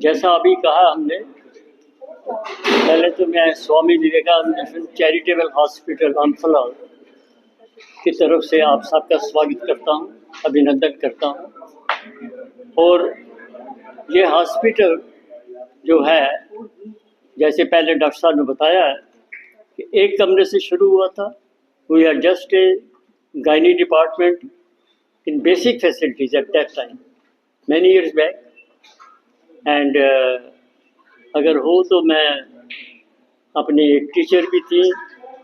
जैसा अभी कहा हमने, पहले तो मैं स्वामी विवेकानंद चैरिटेबल हॉस्पिटल अम्फला की तरफ से आप सबका स्वागत करता हूँ, अभिनंदन करता हूँ। और ये हॉस्पिटल जो है, जैसे पहले डॉक्टर साहब ने बताया है कि एक कमरे से शुरू हुआ था। We are just a gynae department in basic facilities at that time, many years back. And अगर हो तो मैं अपनी टीचर भी थी,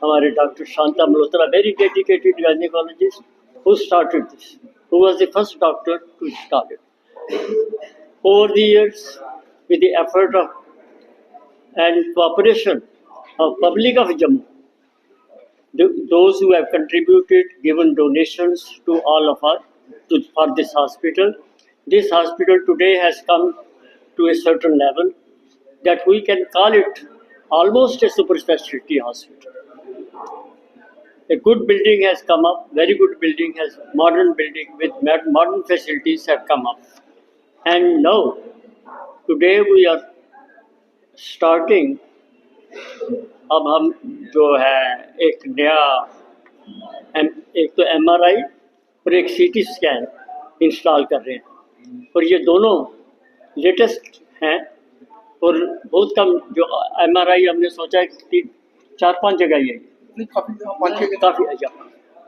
हमारे doctor Shanta Malhotra, very dedicated gynaecologist, who started this, who was the first doctor to start it. Over the years, with the effort of and cooperation of public of Jammu, those who have contributed, given donations to all of us for this hospital today has come to a certain level that we can call it almost a super specialty hospital. A good building has come up, very good building has, modern building with modern facilities have come up. And now, today we are starting, अब हम जो है एक नया एक तो MRI और एक CT स्कैन इंस्टॉल कर रहे हैं, और ये दोनों लेटेस्ट हैं। और बहुत कम जो MRI हमने सोचा है कि 4-5 जगह ही है, काफ़ी अच्छा,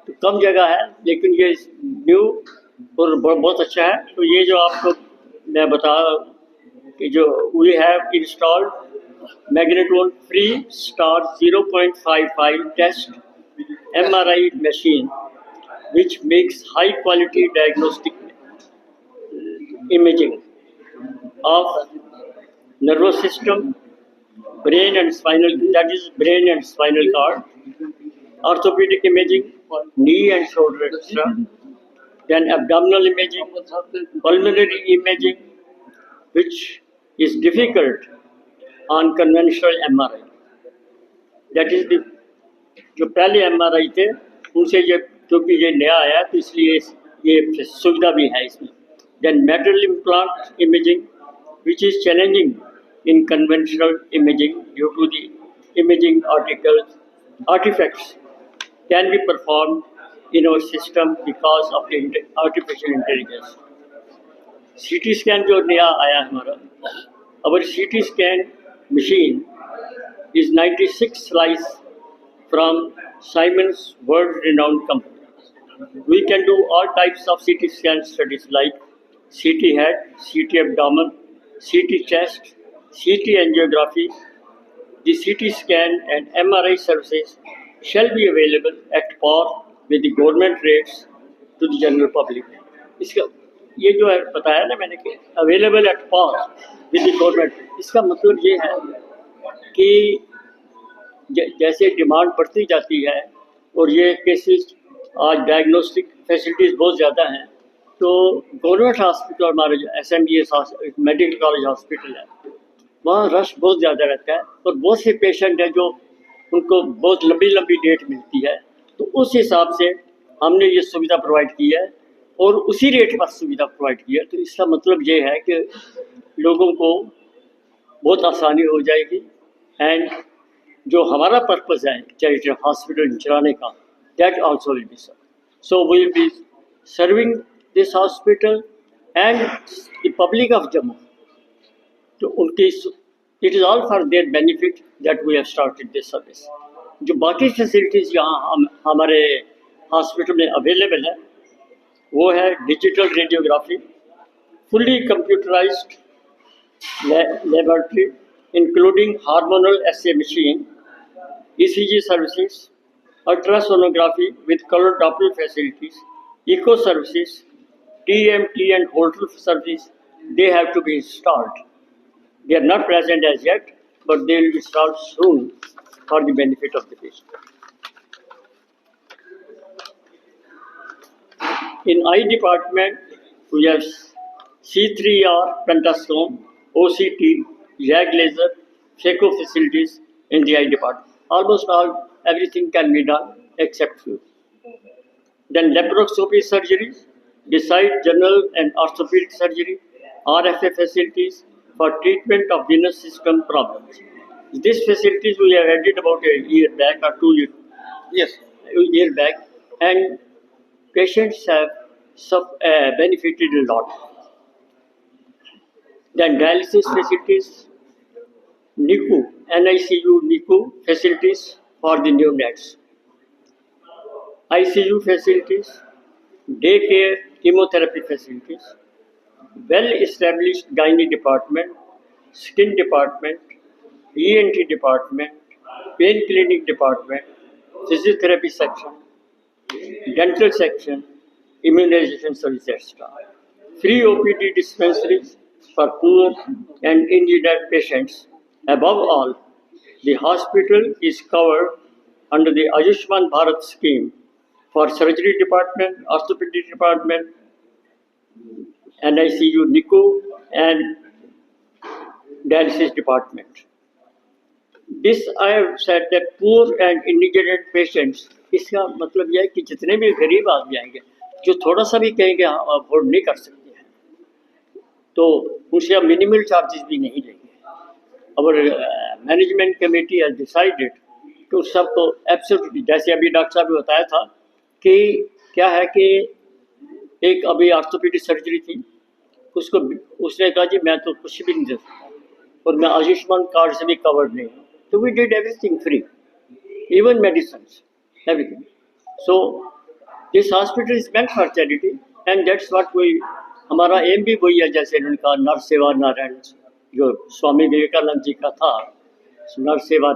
तो कम जगह है, लेकिन ये न्यू और बहुत अच्छा है। तो ये जो आपको मैं बता कि जो we have installed magnetron free star 0.55 test MRI machine which makes high quality diagnostic imaging of nervous system, brain and spinal, that is brain and spinal cord, orthopedic imaging, knee and shoulder, etc. Then abdominal imaging, pulmonary imaging, which is difficult on conventional MRI. That is the जो पहले MRI थे उनसे ये, क्योंकि ये नया आया तो इसलिए ये सुविधा भी है इसमें. Then metal implant imaging, which is challenging in conventional imaging due to the imaging artifacts can be performed in our system because of the artificial intelligence. CT scan जो नया आया हमारा, our CT scan machine is 96 slice from Siemens world-renowned company. We can do all types of CT scan studies like CT head, CT abdomen, CT chest, CT angiography. The CT scan and MRI services shall be available at par with the government rates to the general public. इसका ये जो है बताया ना मैंने कि available at par with the government, इसका मतलब ये है कि जैसे डिमांड बढ़ती जाती है और ये केसेस आज डायग्नोस्टिक फैसिलिटीज़ बहुत ज़्यादा हैं, तो गवर्नमेंट हॉस्पिटल हमारे जो SMDS मेडिकल कॉलेज हॉस्पिटल है, वहाँ रश बहुत ज़्यादा रहता है और बहुत से पेशेंट हैं जो उनको बहुत लंबी लंबी डेट मिलती है। तो उस हिसाब से हमने ये सुविधा प्रोवाइड की है और उसी रेट पर सुविधा प्रोवाइड की है। तो इसका मतलब ये है कि लोगों को बहुत आसानी हो जाएगी। एंड जो हमारा पर्पज़ है चैरिटेबल हॉस्पिटल चलाने का, that also will be serve. So we will be serving this hospital and the public of Jammu. तो उनकी it is all for their benefit that we have started this service. जो बाकी facilities यहाँ हमारे hospital में available है वो है digital radiography, fully computerised laboratory including hormonal assay machine, ECG services, ultrasonography with color Doppler facilities, echo services, TMT and Holter services. They have to be installed. They are not present as yet, but they will be installed soon for the benefit of the patient. In eye department, we have C3R pentascone, OCT, YAG laser, phaco facilities in the eye department. Almost everything can be done except few. Then laparoscopy surgeries, beside general and orthopedic surgery, RFA facilities for treatment of venous system problems. These facilities we have added about a year back or 2 years, Yes. a year back, and patients have benefited a lot. Then dialysis facilities, NICU, NICU, NICU facilities for the neonates, ICU facilities, daycare, chemotherapy facilities, well-established gynae department, skin department, ENT department, pain clinic department, physiotherapy section, dental section, immunization service, etc. Free OPD dispensaries for poor and injured patients. Above all, the hospital is covered under the Ayushman Bharat scheme for surgery department, orthopedic department, NICU, NICU, and dialysis department. This I have said that poor and indigent patients, इसका मतलब यह है कि जितने भी गरीब आदमी आएंगे जो थोड़ा सा भी कहेंगे हम अफोर्ड नहीं कर सकते हैं तो उनसे अब मिनिमल चार्जेस भी नहीं लेंगे और मैनेजमेंट कमेटी हैज डिसाइडेड कि उस सबको एब्सोल्युटली, जैसे अभी डॉक्टर साहब ने बताया था कि क्या है कि एक अभी ऑर्थोपेडिक सर्जरी थी, उसको उसने कहा जी मैं तो कुछ भी नहीं दे सकता और मैं आयुष्मान कार्ड से भी कवर्ड नहीं हूँ, तो we did everything free, even medicine, everything. So this hospital is meant for charity and that's what we, हमारा एम भी वही है, जैसे उन्होंने कहा नर सेवा नारायण, जो स्वामी विवेकानंद जी का था, नर सेवा